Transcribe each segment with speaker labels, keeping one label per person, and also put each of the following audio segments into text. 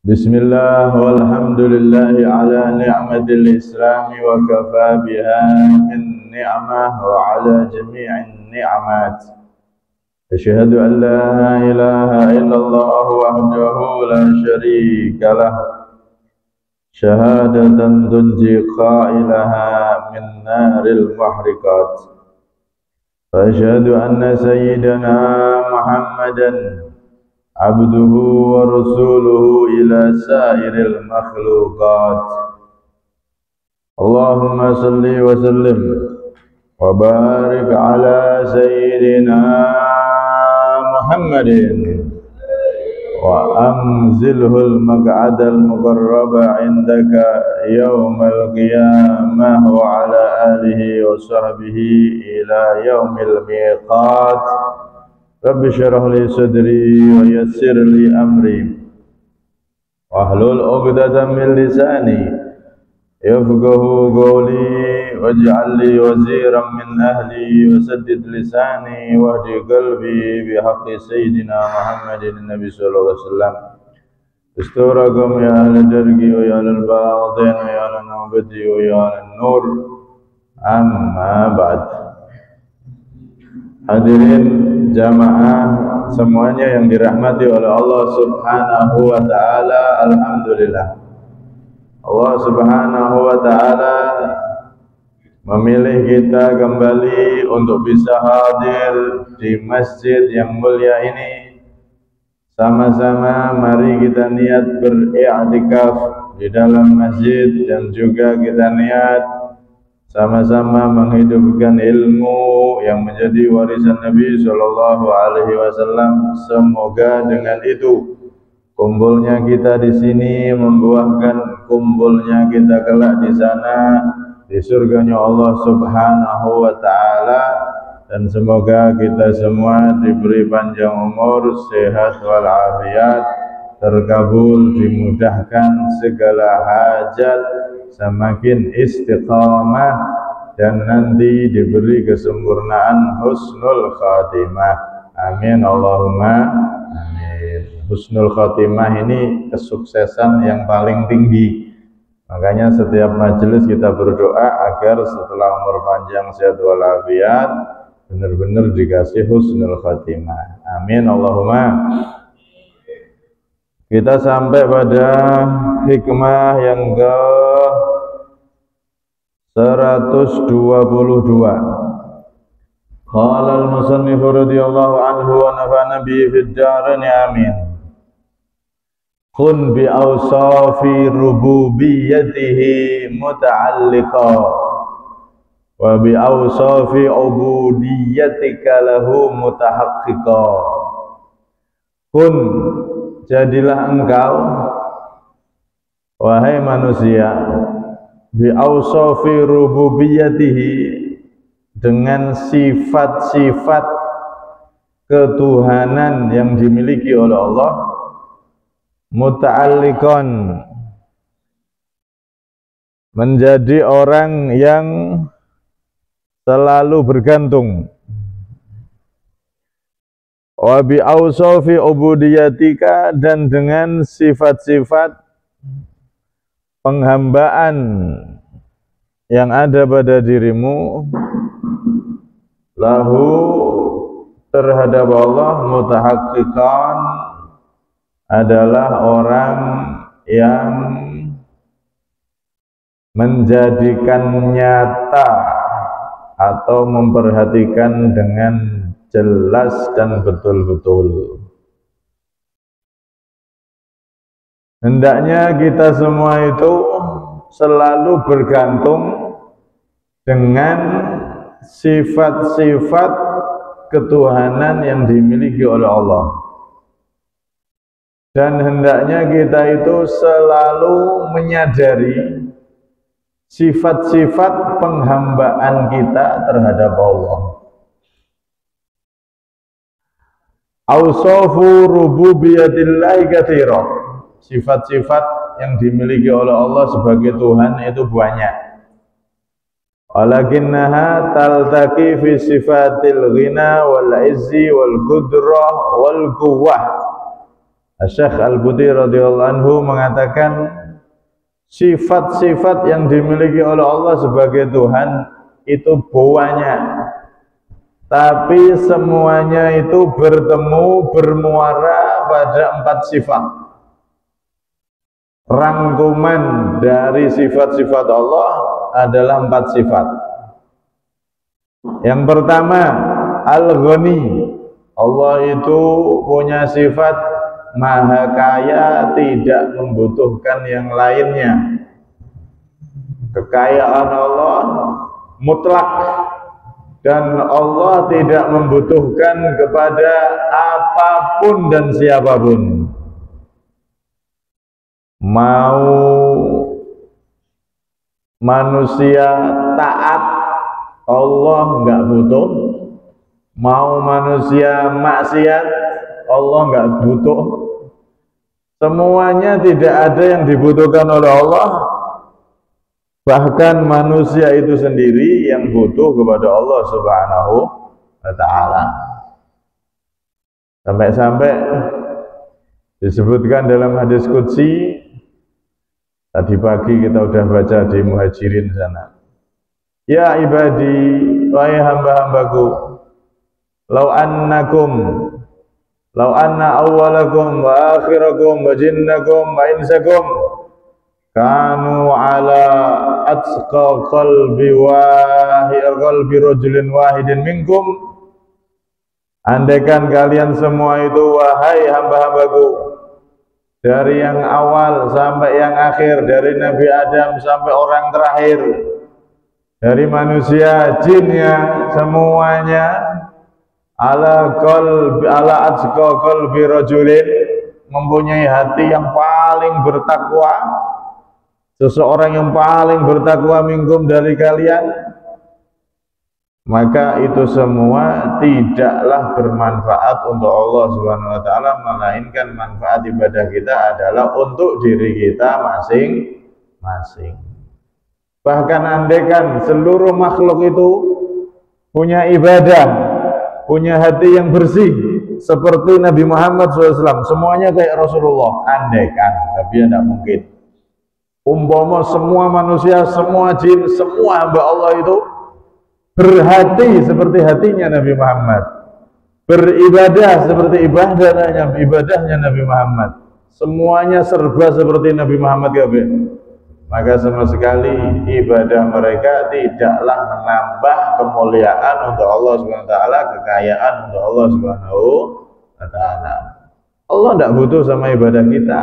Speaker 1: Bismillah walhamdulillahi ala ni'matil islami wa kafa biha min ni'mah wa ala jami'in ni'mat. Asyhadu an la ilaha illallah wahdahu la syarika lah. Syahadatan tunji qailaha min naril muhriqat. Asyhadu anna sayyidana Muhammadan abduhu wa rasuluhu ila sairil makhluqat. Allahumma salli wa sallim wa barik ala sayyidina Muhammadin wa amzilhul maq'adal muqarraba indaka yawmal qiyamah wa ala alihi wa sahbihi ila yaumil miqat. Rabbi syrah li sadri wa yassir li amri wahlul 'uqdatam min lisani yafqahu qawli waj'al li waziran min ahli wa saddid lisani wahdi qalbi bi haqqi sayyidina Muhammadin nabi sallallahu alaihi wasallam. Isturakum ya ahli dargi wa ya al batin wa ya al nabdi wa ya al nur. Amma ba'd. Hadirin jamaah semuanya yang dirahmati oleh Allah Subhanahu wa taala, alhamdulillah. Allah Subhanahu wa taala memilih kita kembali untuk bisa hadir di masjid yang mulia ini. Sama-sama mari kita niat beriktikaf di dalam masjid dan juga kita niat sama-sama menghidupkan ilmu yang menjadi warisan Nabi Shallallahu Alaihi Wasallam. Semoga dengan itu kumpulnya kita di sini membuahkan kumpulnya kita kelak di sana di surganya Allah Subhanahu Wa Taala, dan semoga kita semua diberi panjang umur, sehat walafiat, terkabul, dimudahkan segala hajat, semakin istiqamah, dan nanti diberi kesempurnaan husnul khatimah. Amin Allahumma amin. Husnul khatimah ini kesuksesan yang paling tinggi. Makanya setiap majelis kita berdoa agar setelah umur panjang, sehat walafiat, benar-benar dikasih husnul khatimah. Amin Allahumma. Kita sampai pada hikmah yang ke 122. Qala al-musannif radhiyallahu anhu wa nafa'ana bihi fid dharain amin. Kun bi awsafi rububiyyatihi muta'alliqa wa bi awsafi ubudiyyatika lahu mutahaqqiqa. Kun, jadilah engkau wahai manusia bi awsafi rububiyyatihi, dengan sifat-sifat ketuhanan yang dimiliki oleh Allah, muta'alliqan, menjadi orang yang selalu bergantung, wa bi awsafi ubudiyyatika, dan dengan sifat-sifat penghambaan yang ada pada dirimu, lahu, terhadap Allah, mutahaqqiqan, adalah orang yang menjadikan nyata atau memperhatikan dengan jelas dan betul-betul. Hendaknya kita semua itu selalu bergantung dengan sifat-sifat ketuhanan yang dimiliki oleh Allah, dan hendaknya kita itu selalu menyadari sifat-sifat penghambaan kita terhadap Allah. Awsafu rububiyyatillahi katsira, sifat-sifat yang dimiliki oleh Allah sebagai Tuhan itu banyak. Walakinnaha taltaqi fi sifatil ghina wal izzi wal qudrah wal quwwah. Syekh Al-Buti radhiyallahu anhu mengatakan sifat-sifat yang dimiliki oleh Allah sebagai Tuhan itu banyak, tapi semuanya itu bertemu bermuara pada 4 sifat. Rangkuman dari sifat-sifat Allah adalah 4 sifat. Yang pertama, Al-Ghani. Allah itu punya sifat Maha Kaya, tidak membutuhkan yang lainnya. Kekayaan Allah mutlak, dan Allah tidak membutuhkan kepada apapun dan siapapun. Mau manusia taat, Allah nggak butuh. Mau manusia maksiat, Allah nggak butuh. Semuanya tidak ada yang dibutuhkan oleh Allah. Bahkan manusia itu sendiri yang butuh kepada Allah Subhanahu wa ta'ala. Sampai-sampai disebutkan dalam hadis qudsi, tadi pagi kita udah baca di Muhajirin sana. Ya ibadi, wahai hamba-hambaku, lau anna awwalakum wa akhirakum wa jinnakum wa insakum kanu ala atqa qalbi rajulin wahidin minkum. Andaikan kalian semua itu, wahai hamba-hambaku, dari yang awal sampai yang akhir, dari Nabi Adam sampai orang terakhir, dari manusia, jinnya, semuanya ala atqa qalbi rajulin, mempunyai hati yang paling bertakwa, seseorang yang paling bertakwa minkum dari kalian, maka itu semua tidaklah bermanfaat untuk Allah Subhanahu wa ta'ala, melainkan manfaat ibadah kita adalah untuk diri kita masing-masing. Bahkan andaikan seluruh makhluk itu punya ibadah, punya hati yang bersih seperti Nabi Muhammad SAW, semuanya kayak Rasulullah, andaikan, tapi tidak mungkin. Umpama semua manusia, semua jin, semua hamba Allah itu berhati seperti hatinya Nabi Muhammad, beribadah seperti ibadahnya Nabi Muhammad, semuanya serba seperti Nabi Muhammad, maka sama sekali ibadah mereka tidaklah menambah kemuliaan untuk Allah Subhanahu wa ta'ala, kekayaan untuk Allah Subhanahu wa ta'ala. Allah tidak butuh sama ibadah kita.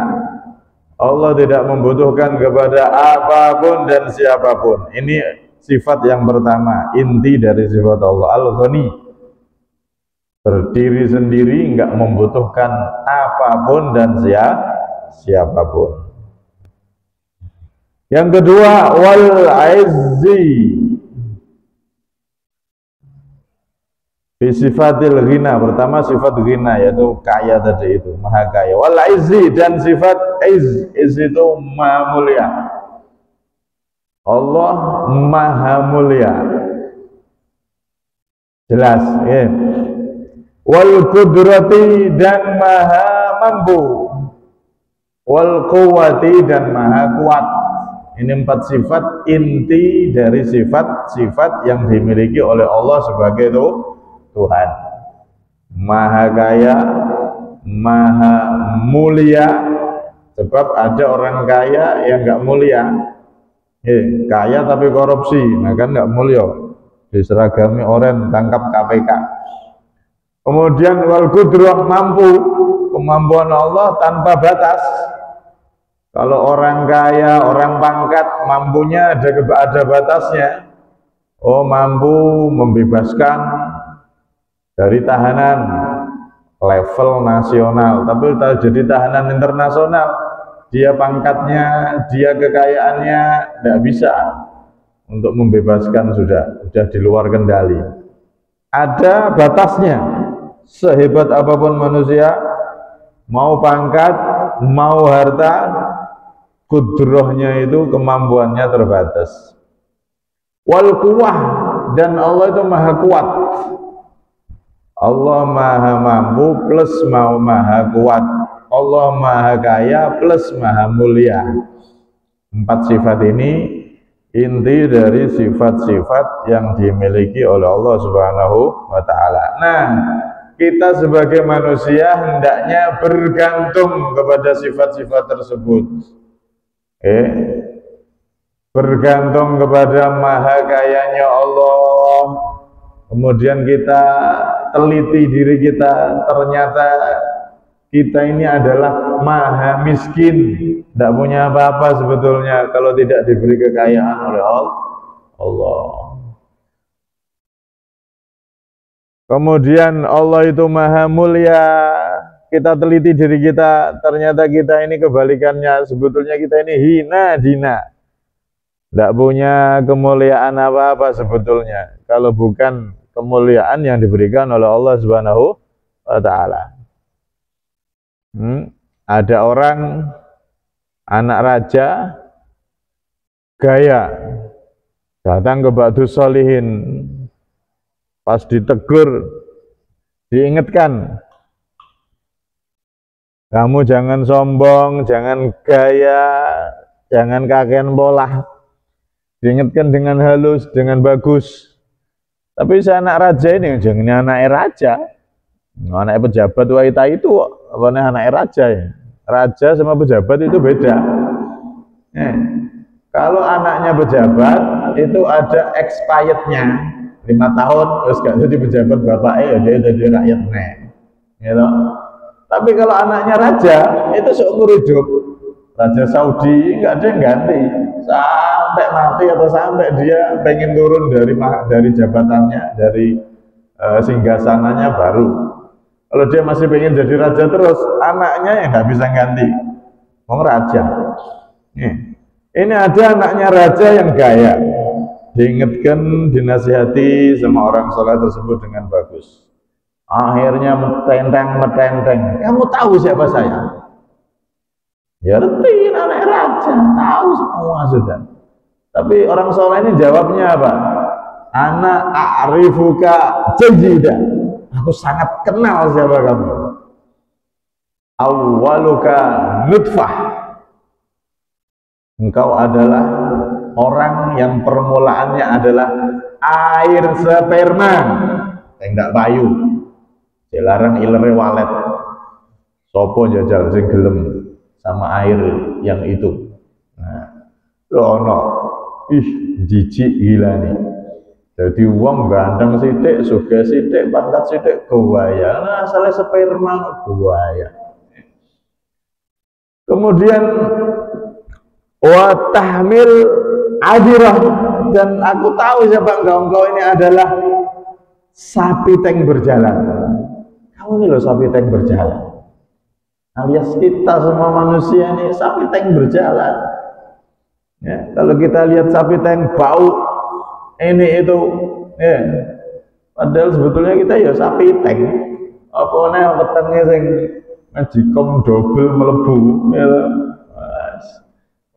Speaker 1: Allah tidak membutuhkan kepada apapun dan siapapun. Ini sifat yang pertama, inti dari sifat Allah, Al-Ghani. Berdiri sendiri, enggak membutuhkan apapun dan siapapun. Yang kedua, Wal-Izzi. Sifatil ghina, pertama sifat ghina, yaitu kaya tadi itu, maha kaya. Wal-Izzi, dan sifat iz itu maha mulia. Allah maha mulia, jelas ya. Wal qudrati, dan maha mampu. Wal quwwati, dan maha kuat. Ini 4 sifat inti dari sifat-sifat yang dimiliki oleh Allah sebagai Tuhan. Maha kaya, maha mulia, sebab ada orang kaya yang enggak mulia. Kaya tapi korupsi, nah kan nggak mulia, diseragami orang tangkap KPK. Kemudian wal qudrah, mampu, kemampuan Allah tanpa batas. Kalau orang kaya, orang pangkat, mampunya ada batasnya. Oh, mampu membebaskan dari tahanan level nasional, tapi jadi tahanan internasional. Dia pangkatnya, dia kekayaannya tidak bisa untuk membebaskan, sudah di luar kendali. Ada batasnya. Sehebat apapun manusia, mau pangkat, mau harta, kudrohnya itu, kemampuannya terbatas. Wal quwwah, dan Allah itu maha kuat. Allah maha mampu plus maha kuat. Allah maha kaya plus maha mulia. 4 sifat ini inti dari sifat-sifat yang dimiliki oleh Allah Subhanahu wa ta'ala. Nah, kita sebagai manusia hendaknya bergantung kepada sifat-sifat tersebut. Bergantung kepada maha kayanya Allah. Kemudian kita teliti diri kita, ternyata kita ini adalah maha miskin, tidak punya apa-apa sebetulnya kalau tidak diberi kekayaan oleh Allah. Kemudian Allah itu maha mulia, kita teliti diri kita, ternyata kita ini kebalikannya, sebetulnya kita ini hina dina, tidak punya kemuliaan apa-apa sebetulnya kalau bukan kemuliaan yang diberikan oleh Allah Subhanahu wa ta'ala. Ada orang anak raja gaya datang ke Ba'du Sholihin, pas ditegur diingatkan, kamu jangan sombong, jangan gaya, jangan kakean polah. Diingatkan dengan halus, dengan bagus. Tapi si anak raja ini jangan anak raja, anak pejabat wanita itu apa nih anak raja ya. Raja sama pejabat itu beda. Kalau anaknya pejabat itu ada expirednya 5 tahun, terus gak jadi pejabat bapaknya ya dia jadi rakyat gitu. Tapi kalau anaknya raja itu seumur hidup. Raja Saudi nggak ada yang ganti sampai mati atau sampai dia pengen turun dari jabatannya, dari singgasananya baru. Kalau dia masih pengen jadi raja terus, anaknya yang nggak bisa ganti. Wong raja. Ini ada anaknya raja yang gaya, diingatkan, dinasihati sama orang soleh tersebut dengan bagus. Akhirnya metenteng. Kamu tahu siapa saya? Ya retiin anak raja, tahu semua sudah. Tapi orang soleh ini jawabnya apa? Ana a'rifuka jayyidan. Aku sangat kenal siapa kamu. Awwaluka nutfah. Engkau adalah orang yang permulaannya adalah air sperma. Enggak payu. Dilarang ilere walet. Sopo jajal sing gelem sama air yang itu. Nah, lono, jijik gila nih. Jadi uang ganteng sithik, sugih sithik, pangkat sithik, gawaya. Nah, asale sperma gawaya. Kemudian wa tahmil adirah, dan aku tahu siapa engkau ini adalah sapi tank berjalan. Kamu ini loh sapi tank berjalan. Alias kita semua manusia ini sapi tank berjalan. Ya, kalau kita lihat sapi tank bau ini itu, ya, padahal sebetulnya kita ya sapi tank. Apa nih wetenge sing majikom double melebu, ya.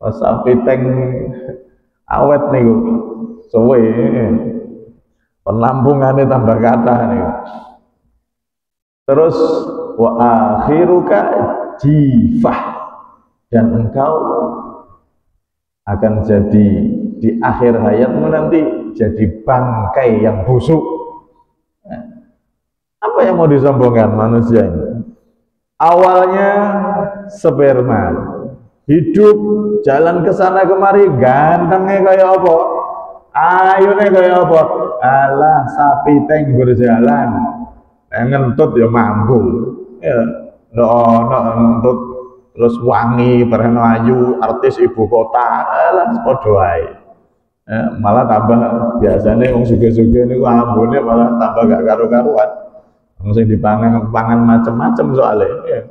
Speaker 1: Sapi tank awet nih, suwe. Penampungannya tambah kata nih. Terus wa akhiruka jifah, dan engkau akan jadi di akhir hayatmu nanti jadi bangkai yang busuk. Apa yang mau disombongkan manusia ini? Awalnya sperma, hidup jalan ke sana kemari, gantengnya kayak apa, ayunya kayak apa, alah sapi tank berjalan, ngentut ya mampu, ya, ngentut terus wangi, perhen ayu, artis ibu kota, alah sepodo ae. Malah tambah biasanya wong sugih-sugih niku ambune malah tambah gak karu-karuan. Wong sing dipangan macam-macam soalnya. Ya.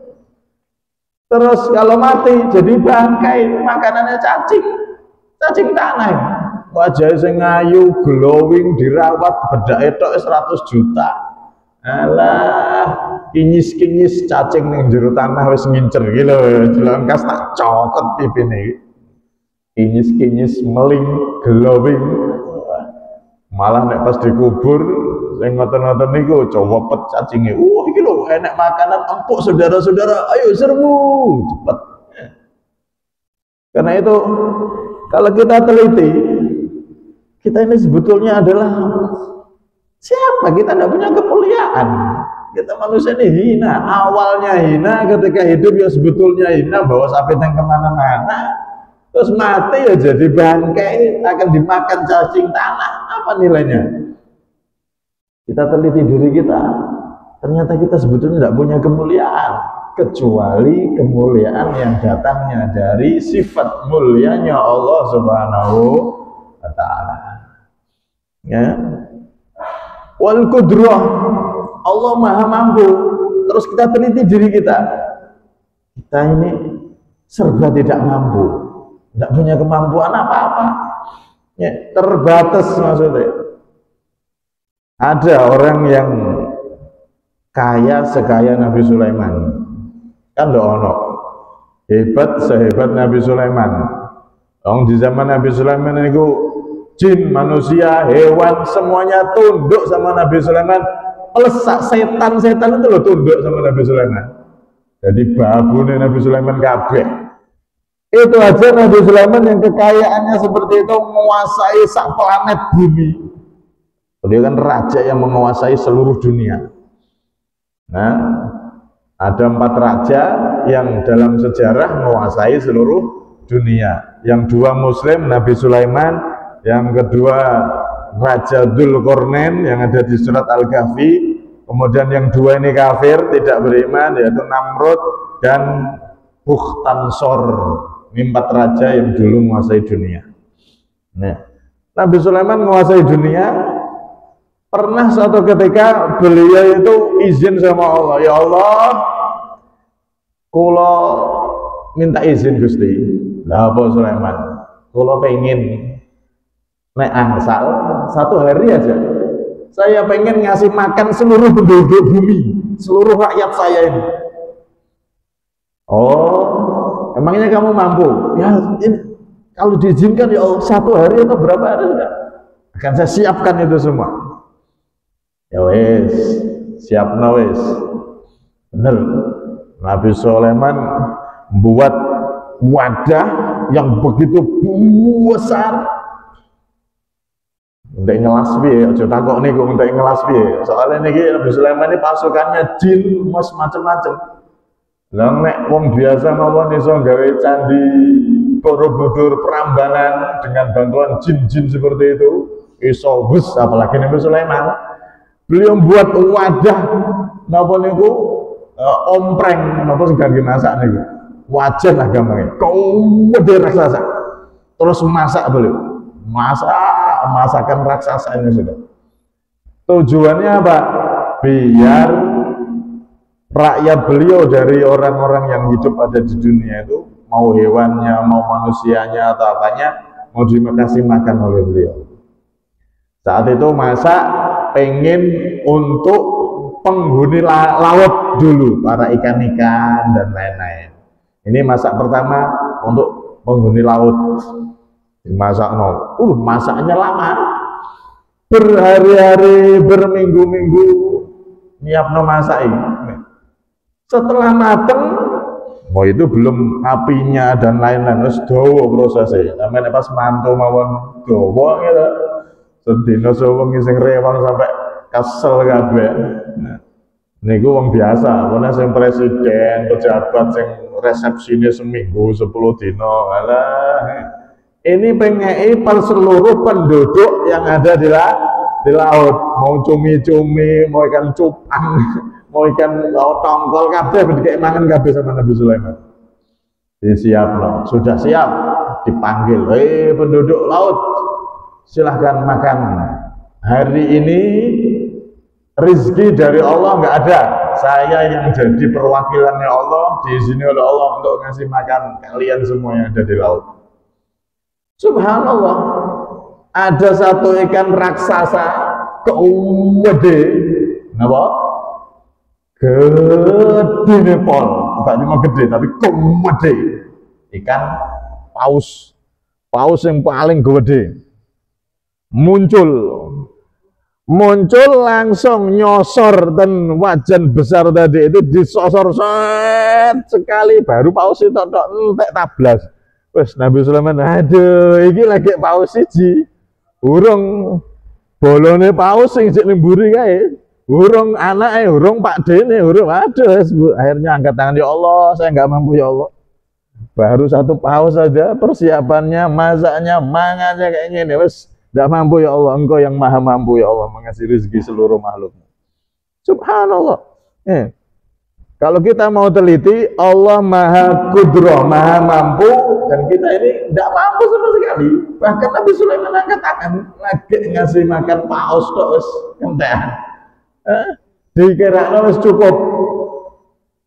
Speaker 1: Terus kalau mati jadi bangkai, makanannya cacing tanah. Wajah sing ayu, glowing, dirawat, bedake tok 100 juta. Alah, kinyis-kinyis cacing ning jero tanah wis ngincer iki lho, jelangkas tak cokot pipine. Kinyis-kinyis meling, glowing. Malah nek pas dikubur Sing ngoten-ngoten niku coba pet cacingnya. Iki lho enak makanan empuk saudara-saudara. Ayo serbu, cepet. Karena itu kalau kita teliti, kita ini sebetulnya adalah siapa? Kita tidak punya kemuliaan. Kita manusia ini hina. Awalnya hina, ketika hidup ya sebetulnya hina, bawa sapi yang kemana-mana. Terus mati ya jadi bangkai, akan dimakan cacing tanah. Apa nilainya? Kita teliti diri kita. Ternyata kita sebetulnya tidak punya kemuliaan, kecuali kemuliaan yang datangnya dari sifat mulianya Allah Subhanahu wa Ta'ala. Ya. Wal qudrah, Allah Maha mampu. Terus kita teliti diri kita. Kita ini serba tidak mampu, tidak punya kemampuan apa-apa. Ya, terbatas maksudnya. Ada orang yang kaya sekaya Nabi Sulaiman, kan ono hebat sehebat Nabi Sulaiman. Orang di zaman Nabi Sulaiman itu jin, manusia, hewan semuanya tunduk sama Nabi Sulaiman. Plus setan-setan itu loh tunduk sama Nabi Sulaiman. Jadi babune Nabi Sulaiman kabeh. Itu aja Nabi Sulaiman yang kekayaannya seperti itu menguasai sak planet bumi. Dia kan raja yang menguasai seluruh dunia. Nah, ada 4 raja yang dalam sejarah menguasai seluruh dunia. Yang 2 Muslim, Nabi Sulaiman. Yang kedua Raja Dzulqarnain yang ada di surat Al-Kahfi. Kemudian yang 2 ini kafir, tidak beriman, yaitu Namrud dan Bukhtansor. Ini 4 raja yang dulu menguasai dunia. Nah, Nabi Sulaiman menguasai dunia. Pernah suatu ketika beliau itu izin sama Allah, ya Allah, kula minta izin Gusti. Lah apa Sulaiman? Kula pengen nek asal 1 hari aja, saya pengen ngasih makan seluruh penduduk bumi, seluruh rakyat saya ini. Oh, emangnya kamu mampu? Ya, ini, kalau diizinkan ya Allah 1 hari atau berapa hari sudah akan saya siapkan itu semua. Ya wes, siap wes. Bener, Nabi Sulaiman membuat wadah yang begitu besar. Untuk ngelas piye, aja takok niku untuk ngelas piye. Soalnya niki Nabi Sulaiman ini pasukannya jin, macam-macam. Lah nek wong biasa mawon iso gawe candi Borobudur Prambanan dengan bantuan jin-jin seperti itu, iso wis apalagi Nabi Sulaiman. Beliau buat wadah napa niku ompreng napa sing kangge masak niku. Wajan lah gampangnya. Gede raksasa. Terus masak beliau. Masakan raksasa ini sudah. Tujuannya apa? Biar rakyat beliau dari orang-orang yang hidup ada di dunia itu, mau hewannya, mau manusianya atau apanya, mau dikasih makan oleh beliau. Saat itu masak pengen untuk penghuni laut dulu, para ikan-ikan dan lain-lain. Ini masak pertama untuk penghuni laut. Dimasak masaknya lama, berhari-hari, berminggu-minggu nyiapno masak ini. Setelah mateng, oh itu belum apinya dan lain-lain, terus dawa prosesnya. Namanya pas mantu mawon dawa gitu. Sedina seweng sing rewang sampai kesel kabeh. Niku wong biasa, ana sing presiden, pejabat sing resepsine seminggu 10 dina. Alah. Ini pengei per seluruh penduduk yang ada di laut. Mau cumi-cumi, mau ikan cupang, mau ikan tongkol kabeh dikek mangan kabeh sama Nabi Sulaiman. Disiapno, sudah siap, dipanggil, penduduk laut, silahkan makan. Hari ini rezeki dari Allah nggak ada. Saya yang jadi perwakilannya Allah, diizini oleh Allah untuk ngasih makan kalian semua yang ada di laut. Subhanallah, ada satu ikan raksasa gede, napa? Gede nih pol, bukan cuma gede tapi gede. Ikan paus yang paling gede muncul muncul langsung nyosor dan wajan besar tadi itu disosor set sekali baru paus itu entek tablas. Wes Nabi Sulaiman, aduh iki lagi paus siji urung bolone paus sing sik nemburi kae urung anake urung pak dene urung aduh akhirnya angkat tangan, ya Allah saya nggak mampu ya Allah, baru satu paus saja persiapannya masaknya mangannya kayak gini wes tidak mampu ya Allah, Engkau yang maha mampu ya Allah mengasih rezeki seluruh makhluk. Subhanallah. Kalau kita mau teliti, Allah maha kudroh, maha mampu, dan kita ini tidak mampu sama sekali. Bahkan Nabi Sulaiman angkat tangan lagi ngasih makan paus terus entah. Dikira wis cukup.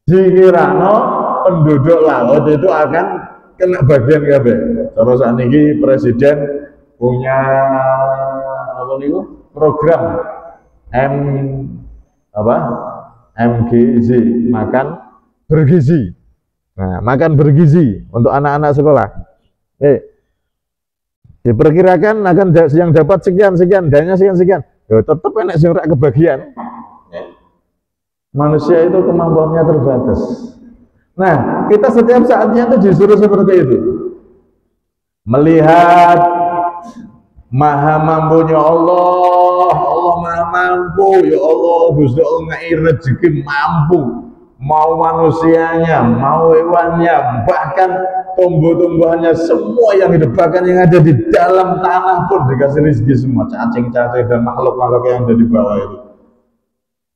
Speaker 1: Dikira penduduk laut itu akan kena bagian kabeh. Terus saat ini presiden punya apa nih program MGZ, makan bergizi. Nah, makan bergizi untuk anak-anak sekolah. Diperkirakan akan yang dapat sekian, dananya sekian. Ya tetap enak sing rak kebagian. Manusia itu kemampuannya terbatas. Nah, kita setiap saatnya itu disuruh seperti itu. Melihat maha mampunya Allah, Allah maha mampu, ya Allah, Gusti Allah ngai rezeki mampu, mau manusianya, mau hewannya, bahkan tumbuh-tumbuhannya, semua yang hidup, bahkan yang ada di dalam tanah pun dikasih rezeki semua, cacing-cacing dan makhluk-makhluk yang ada di bawah itu.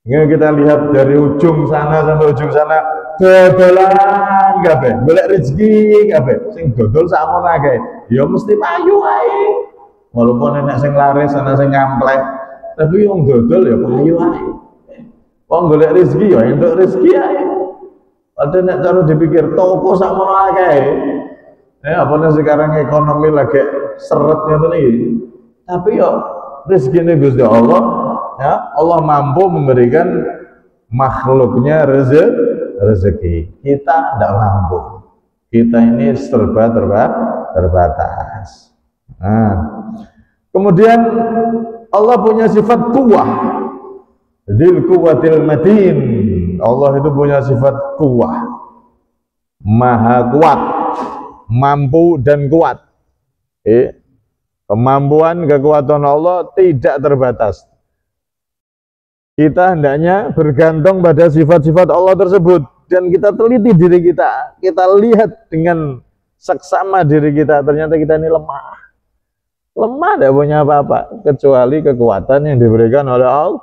Speaker 1: Ini kita lihat dari ujung sana sampai ujung sana, dodolan kabeh, golek rezeki kabeh, sing dodol sakmono kae, ya mesti payu ae. Walaupun enak sing laris, ana sing ngamplek, tapi wong dodol ya payu ae. Wong golek rezeki ya entuk rezeki ae. Padahal nek cara dipikir toko sakmono akeh. Apane sekarang ekonomi lagi seret ngoten iki. Tapi yo rezekine Gusti Allah, ya Allah mampu memberikan makhluknya rezeki. Kita tidak mampu. Kita ini serba terbatas. Nah, kemudian Allah punya sifat kuwah, dzil quwwatil matin. Allah itu punya sifat kuwah, maha kuat, mampu dan kuat. Kemampuan kekuatan Allah tidak terbatas. Kita hendaknya bergantung pada sifat-sifat Allah tersebut dan kita teliti diri kita. Kita lihat dengan seksama diri kita, ternyata kita ini lemah. Lemah, tidak punya apa-apa kecuali kekuatan yang diberikan oleh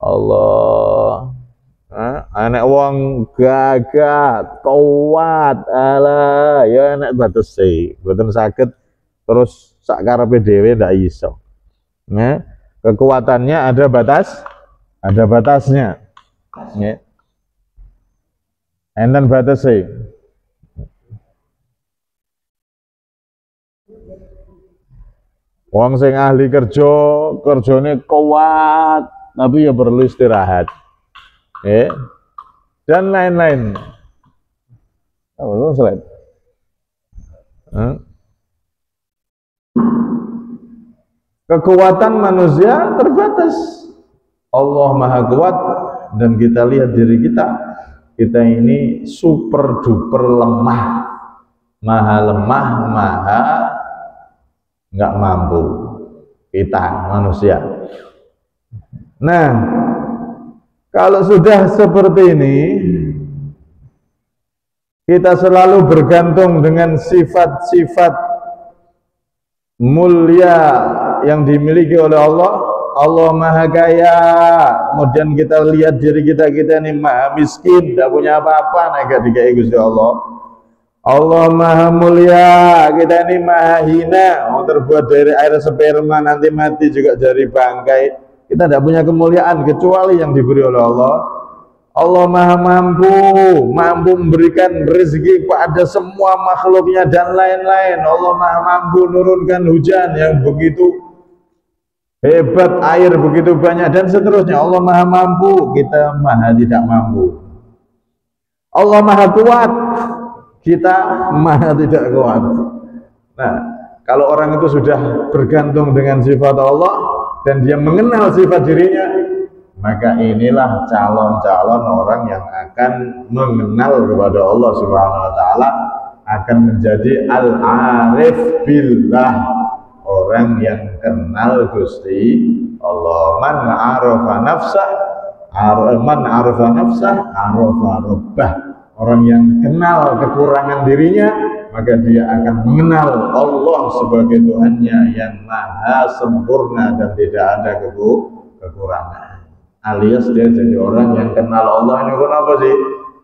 Speaker 1: Allah. Anak wong gagah kuat ala ya anak batas sih, boten sakit terus sak karepe dhewe ndak iso. Kekuatannya ada batasnya. Enten batas sih. Wong sing ahli kerjane kuat, tapi ya perlu istirahat. Dan lain-lain. Slide. Kekuatan manusia terbatas. Allah maha kuat dan kita lihat diri kita. Kita ini super duper lemah. Maha lemah, maha nggak mampu, kita manusia. Nah, kalau sudah seperti ini, kita selalu bergantung dengan sifat-sifat mulia yang dimiliki oleh Allah. Allah maha kaya, kemudian kita lihat diri kita ini maha miskin, tidak punya apa-apa, naga dikai Gusti Allah. Allah maha mulia, kita ini maha hina, mau terbuat dari air sperma, nanti mati juga dari bangkai. Kita tidak punya kemuliaan kecuali yang diberi oleh Allah. Allah maha mampu memberikan rezeki kepada semua makhluknya dan lain-lain. Allah maha mampu menurunkan hujan yang begitu hebat, air begitu banyak dan seterusnya. Allah maha mampu, kita maha tidak mampu. Allah maha kuat, kita maha tidak kuat. Nah, kalau orang itu sudah bergantung dengan sifat Allah dan dia mengenal sifat dirinya, maka inilah calon-calon orang yang akan mengenal kepada Allah Subhanahu wa taala, akan menjadi al-arif billah, orang yang kenal Gusti Allah. Man arafa nafsah arafa rabbah. Orang yang kenal kekurangan dirinya, maka dia akan mengenal Allah sebagai Tuhannya yang maha sempurna dan tidak ada kekurangan. Alias dia jadi orang yang kenal Allah. Ini kenapa sih?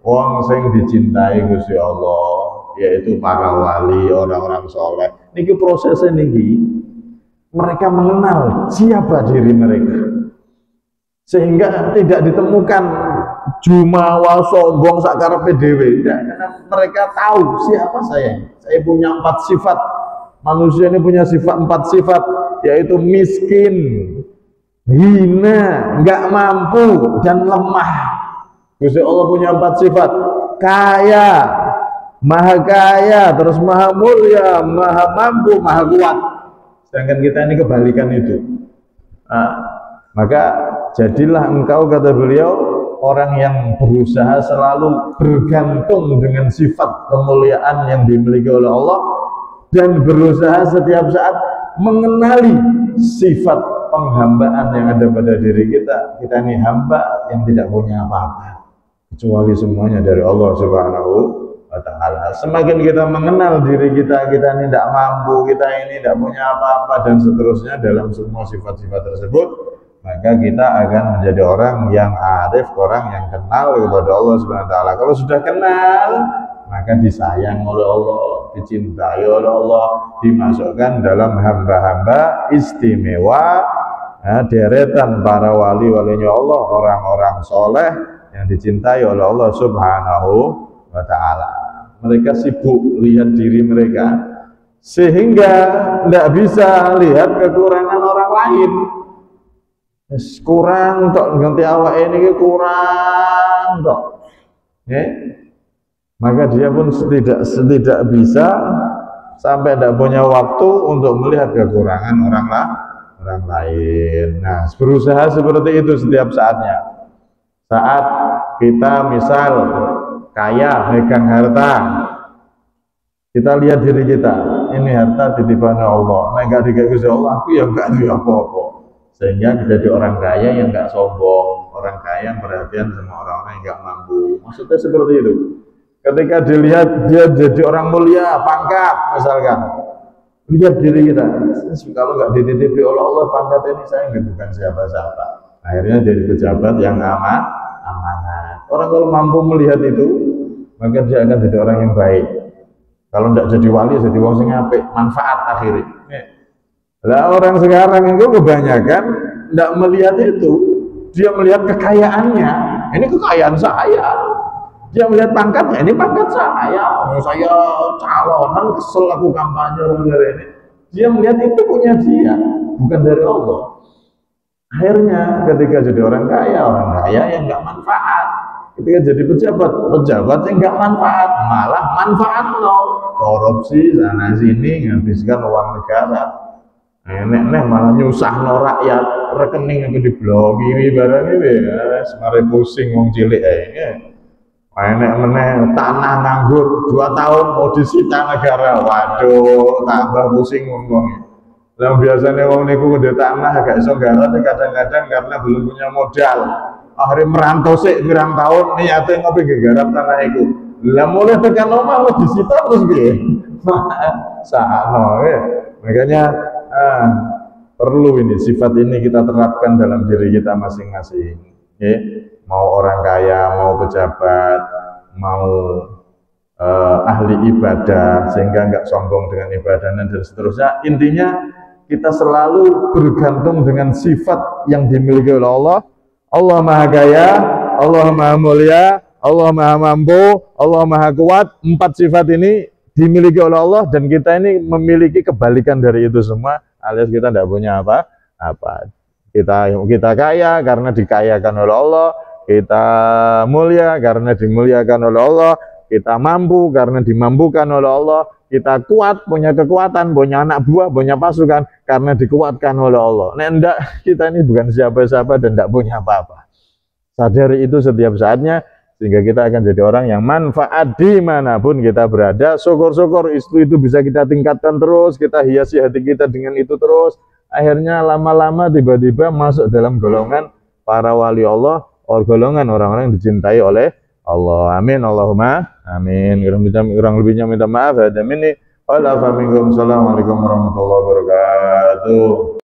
Speaker 1: Wong sing dicintai Gusti Allah, yaitu para wali, orang-orang soleh. Niki prosesnya niki, mereka mengenal siapa diri mereka, sehingga tidak ditemukan jumawa sombong sakarepe dhewe. Karena mereka tahu siapa saya. Saya punya 4 sifat. Manusia ini punya sifat 4 sifat, yaitu miskin, hina, nggak mampu, dan lemah. Gusti Allah punya 4 sifat: kaya, maha kaya, terus maha mulia, maha mampu, maha kuat. Sedangkan kita ini kebalikan itu. Maka jadilah engkau, kata beliau, orang yang berusaha selalu bergantung dengan sifat kemuliaan yang dimiliki oleh Allah, dan berusaha setiap saat mengenali sifat penghambaan yang ada pada diri kita. Kita ini hamba yang tidak punya apa-apa, kecuali semuanya dari Allah Subhanahu wa ta'ala. Semakin kita mengenal diri kita, kita ini tidak mampu, kita ini tidak punya apa-apa, dan seterusnya dalam semua sifat-sifat tersebut, maka kita akan menjadi orang yang arif, orang yang kenal kepada Allah Subhanahu wa ta'ala. Kalau sudah kenal, maka disayang oleh Allah, dicintai oleh Allah, dimasukkan dalam hamba-hamba istimewa, deretan para wali-walinya Allah, orang-orang soleh yang dicintai oleh Allah Subhanahu wa ta'ala. Mereka sibuk lihat diri mereka, sehingga tidak bisa lihat kekurangan orang lain. Kurang tok, ganti awak ini kurang tok, maka dia pun tidak bisa, sampai tidak punya waktu untuk melihat kekurangan orang lain. Nah, berusaha seperti itu setiap saatnya. Saat kita misal kaya, megang harta, kita lihat diri kita, ini harta titipan Allah, nah enggak dikasih Allah, aku ya enggak ada apa-apa. Sehingga menjadi orang kaya yang enggak sombong, orang kaya yang perhatian sama orang-orang yang enggak mampu. Maksudnya seperti itu. Ketika dilihat dia jadi orang mulia, pangkat misalkan, lihat diri kita, kalau enggak dititipi oleh Allah pangkat ini, saya bukan siapa-siapa. Akhirnya jadi pejabat yang amanat. Orang kalau mampu melihat itu, maka dia akan jadi orang yang baik. Kalau tidak jadi wali, jadi wong sing apik, manfaat akhirnya. Lah orang sekarang itu kebanyakan tidak melihat itu. Dia melihat kekayaannya, ini kekayaan saya. Dia melihat pangkatnya, ini pangkat saya. Saya calonan, kesel aku kampanye dari ini. Dia melihat itu punya dia, bukan dari Allah. Akhirnya ketika jadi orang kaya yang nggak manfaat. Ketika jadi pejabat yang nggak manfaat, malah manfaat korupsi sana sini, menghabiskan uang negara. Enek malah nyusah rakyat, rekening yang dibloki barang ini, semare pusing wong cilik enek meneh tanah nganggur 2 tahun mau disita negara, waduh tambah pusing wong. Lah biasanya wong niku gede tanah agak iso garap, kadang-kadang karena belum punya modal, akhirnya merantau sik pirang tahun niate ngopi garap tanah iku. Lah mulai tekan omah wis disita terus piye? Sakno makanya perlu ini sifat ini kita terapkan dalam diri kita masing-masing. Mau orang kaya, mau pejabat, mau ahli ibadah, sehingga nggak sombong dengan ibadahnya dan seterusnya. Intinya kita selalu bergantung dengan sifat yang dimiliki oleh Allah. Allah maha kaya, Allah maha mulia, Allah maha mampu, Allah maha kuat. 4 sifat ini dimiliki oleh Allah, dan kita ini memiliki kebalikan dari itu semua, alias kita tidak punya apa-apa. Kita kaya karena dikayakan oleh Allah, kita mulia karena dimuliakan oleh Allah, kita mampu karena dimampukan oleh Allah, kita kuat, punya kekuatan, punya anak buah, punya pasukan karena dikuatkan oleh Allah. Nah, enggak, kita ini bukan siapa-siapa dan enggak punya apa-apa. Sadari itu setiap saatnya, sehingga kita akan jadi orang yang manfaat dimanapun kita berada. Syukur-syukur itu bisa kita tingkatkan terus, kita hiasi hati kita dengan itu terus. Akhirnya lama-lama tiba-tiba masuk dalam golongan para wali Allah, golongan orang-orang yang dicintai oleh Allah. Amin Allahumma amin. Kurang lebihnya minta maaf. Ada mini. Assalamualaikum warahmatullahi wabarakatuh.